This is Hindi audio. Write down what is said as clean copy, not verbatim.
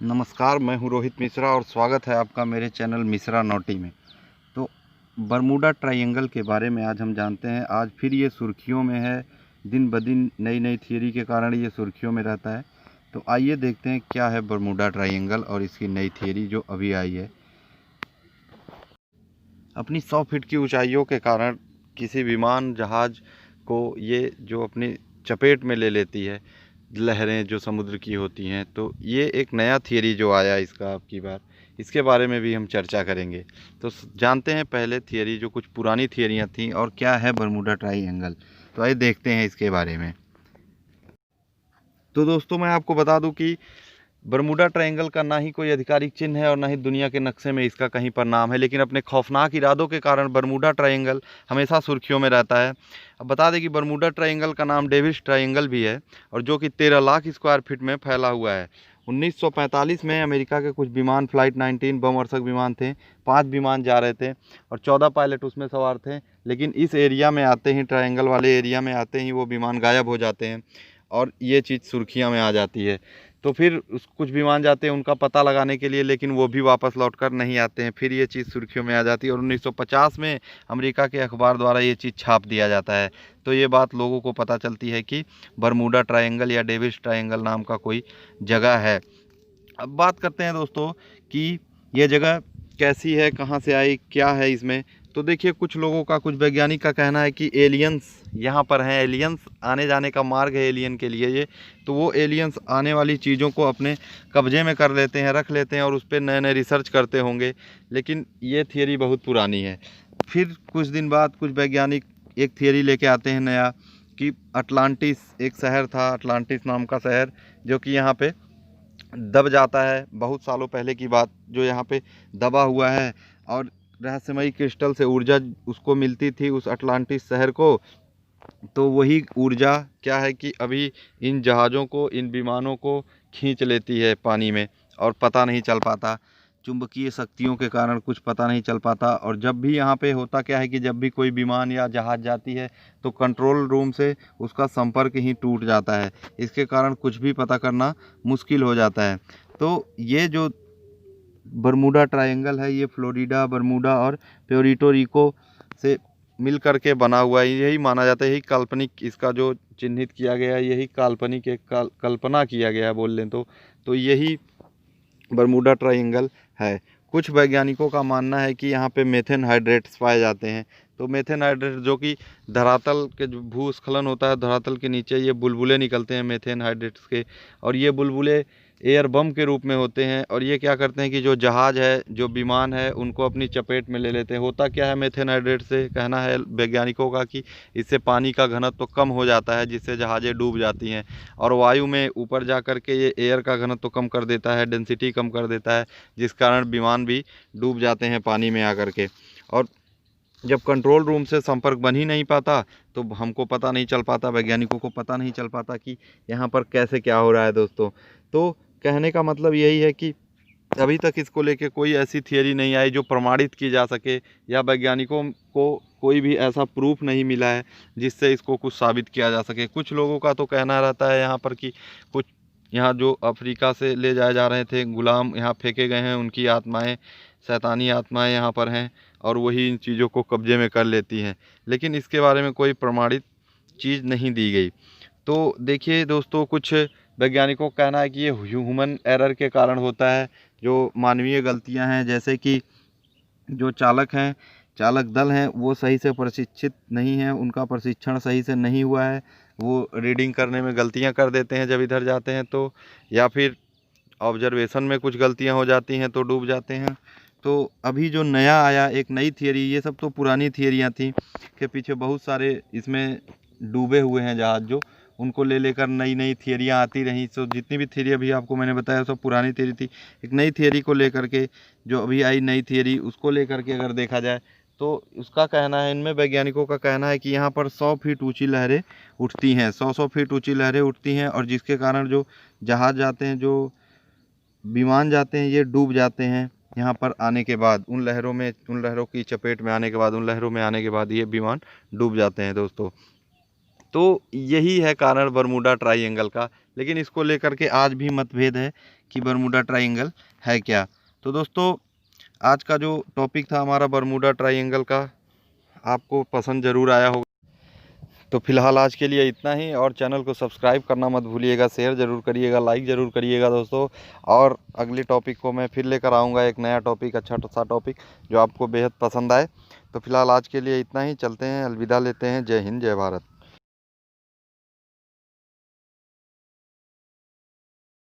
नमस्कार, मैं हूं रोहित मिश्रा और स्वागत है आपका मेरे चैनल मिश्रा नॉटी में। तो बरमूडा ट्रायंगल के बारे में आज हम जानते हैं। आज फिर ये सुर्खियों में है, दिन ब दिन नई नई थियरी के कारण ये सुर्खियों में रहता है। तो आइए देखते हैं क्या है बरमूडा ट्रायंगल और इसकी नई थियरी जो अभी आई है। अपनी 100 फीट की ऊंचाइयों के कारण किसी विमान जहाज़ को ये जो अपनी चपेट में ले लेती है, लहरें जो समुद्र की होती हैं। तो ये एक नया थियरी जो आया इसका अब की बार, इसके बारे में भी हम चर्चा करेंगे। तो जानते हैं पहले थियरी, जो कुछ पुरानी थियरियां थीं, और क्या है बरमूडा ट्रायंगल। तो आइए देखते हैं इसके बारे में। तो दोस्तों, मैं आपको बता दूं कि बरमूडा ट्रायंगल का ना ही कोई आधिकारिक चिन्ह है और ना ही दुनिया के नक्शे में इसका कहीं पर नाम है, लेकिन अपने खौफनाक इरादों के कारण बरमूडा ट्रायंगल हमेशा सुर्खियों में रहता है। अब बता दें कि बरमूडा ट्रायंगल का नाम डेविस ट्रायंगल भी है, और जो कि 13 लाख स्क्वायर फीट में फैला हुआ है। 1945 में अमेरिका के कुछ विमान, फ्लाइट 19 बमवर्षक विमान थे, 5 विमान जा रहे थे और 14 पायलट उसमें सवार थे। लेकिन इस एरिया में आते ही, ट्रायंगल वाले एरिया में आते ही वो विमान गायब हो जाते हैं और ये चीज़ सुर्खियाँ में आ जाती है। तो फिर कुछ विमान जाते हैं उनका पता लगाने के लिए, लेकिन वो भी वापस लौटकर नहीं आते हैं। फिर ये चीज़ सुर्खियों में आ जाती है और 1950 में अमेरिका के अखबार द्वारा ये चीज़ छाप दिया जाता है। तो ये बात लोगों को पता चलती है कि बरमूडा ट्रायंगल या डेविस ट्रायंगल नाम का कोई जगह है। अब बात करते हैं दोस्तों कि ये जगह कैसी है, कहाँ से आई, क्या है इसमें। तो देखिए, कुछ लोगों का, कुछ वैज्ञानिक का कहना है कि एलियंस यहाँ पर हैं। एलियंस आने जाने का मार्ग है एलियन के लिए ये। तो वो एलियंस आने वाली चीज़ों को अपने कब्जे में कर लेते हैं, रख लेते हैं और उस पर नए नए रिसर्च करते होंगे। लेकिन ये थियरी बहुत पुरानी है। फिर कुछ दिन बाद कुछ वैज्ञानिक एक थियरी लेके आते हैं नया, कि अटलांटिस एक शहर था, अटलांटिस नाम का शहर, जो कि यहाँ पे दब जाता है। बहुत सालों पहले की बात जो यहाँ पे दबा हुआ है, और रहस्यमयी क्रिस्टल से ऊर्जा उसको मिलती थी, उस अटलांटिस शहर को। तो वही ऊर्जा क्या है कि अभी इन जहाज़ों को, इन विमानों को खींच लेती है पानी में, और पता नहीं चल पाता। चुंबकीय शक्तियों के कारण कुछ पता नहीं चल पाता। और जब भी यहाँ पे होता क्या है कि जब भी कोई विमान या जहाज़ जाती है तो कंट्रोल रूम से उसका संपर्क ही टूट जाता है। इसके कारण कुछ भी पता करना मुश्किल हो जाता है। तो ये जो बरमूडा ट्रायंगल है, ये फ्लोरिडा, बरमूडा और प्योर्टो रिको से मिल करके बना हुआ है। यही माना जाता है, यही काल्पनिक, इसका जो चिन्हित किया गया है, यही काल्पनिक एक कल्पना किया गया है बोल लें तो यही बरमूडा ट्रायंगल है। कुछ वैज्ञानिकों का मानना है कि यहाँ पे मेथेन हाइड्रेट्स पाए जाते हैं। तो मेथेन हाइड्रेट, जो कि धरातल के, जो भूस्खलन होता है धरातल के नीचे, ये बुलबुले निकलते हैं मेथेन हाइड्रेट्स के, और ये बुलबुले एयर बम के रूप में होते हैं। और ये क्या करते हैं कि जो जहाज़ है, जो विमान है, उनको अपनी चपेट में ले लेते हैं। होता क्या है मेथेन हाइड्रेट से, कहना है वैज्ञानिकों का कि इससे पानी का घनत्व तो कम हो जाता है, जिससे जहाज़ें डूब जाती हैं। और वायु में ऊपर जा कर के ये एयर का घनत्व तो कम कर देता है, डेंसिटी कम कर देता है, जिस कारण विमान भी डूब जाते हैं पानी में आकर के। और जब कंट्रोल रूम से संपर्क बन ही नहीं पाता तो हमको पता नहीं चल पाता, वैज्ञानिकों को पता नहीं चल पाता कि यहाँ पर कैसे क्या हो रहा है दोस्तों। तो कहने का मतलब यही है कि अभी तक इसको लेके कोई ऐसी थियरी नहीं आई जो प्रमाणित की जा सके, या वैज्ञानिकों को कोई भी ऐसा प्रूफ नहीं मिला है जिससे इसको कुछ साबित किया जा सके। कुछ लोगों का तो कहना रहता है यहाँ पर कि कुछ, यहाँ जो अफ्रीका से ले जाए जा रहे थे गुलाम, यहाँ फेंके गए हैं, उनकी आत्माएं, शैतानी आत्माएं यहाँ पर हैं, और वही इन चीज़ों को कब्जे में कर लेती हैं। लेकिन इसके बारे में कोई प्रमाणित चीज़ नहीं दी गई। तो देखिए दोस्तों, कुछ वैज्ञानिकों का कहना है कि ये ह्यूमन एरर के कारण होता है, जो मानवीय गलतियां हैं, जैसे कि जो चालक हैं, चालक दल हैं, वो सही से प्रशिक्षित नहीं हैं, उनका प्रशिक्षण सही से नहीं हुआ है, वो रीडिंग करने में गलतियां कर देते हैं जब इधर जाते हैं तो, या फिर ऑब्जर्वेशन में कुछ गलतियां हो जाती हैं तो डूब जाते हैं। तो अभी जो नया आया, एक नई थियरी, ये सब तो पुरानी थियरियां थी के पीछे बहुत सारे इसमें डूबे हुए हैं जहाज, जो उनको ले लेकर नई नई थियरियां आती रहीं। तो जितनी भी थियरी अभी आपको मैंने बताया सब पुरानी थियरी थी। एक नई थियरी को लेकर के, जो अभी आई नई थियरी, उसको लेकर के अगर देखा जाए तो उसका कहना है, इनमें वैज्ञानिकों का कहना है कि यहाँ पर 100 फीट ऊंची लहरें उठती हैं, 100 फीट ऊंची लहरें उठती हैं, और जिसके कारण जो जहाज़ जाते हैं, जो विमान जाते हैं, ये डूब जाते हैं। यहाँ पर आने के बाद, उन लहरों में, उन लहरों की चपेट में आने के बाद, उन लहरों में आने के बाद ये विमान डूब जाते हैं दोस्तों। तो यही है कारण बरमूडा ट्रायंगल का। लेकिन इसको लेकर के आज भी मतभेद है कि बरमूडा ट्रायंगल है क्या। तो दोस्तों आज का जो टॉपिक था हमारा बरमूडा ट्रायंगल का, आपको पसंद ज़रूर आया होगा। तो फिलहाल आज के लिए इतना ही, और चैनल को सब्सक्राइब करना मत भूलिएगा, शेयर ज़रूर करिएगा, लाइक ज़रूर करिएगा दोस्तों। और अगले टॉपिक को मैं फिर लेकर आऊँगा, एक नया टॉपिक, अच्छा सा टॉपिक जो आपको बेहद पसंद आए। तो फिलहाल आज के लिए इतना ही, चलते हैं, अलविदा लेते हैं। जय हिंद, जय भारत।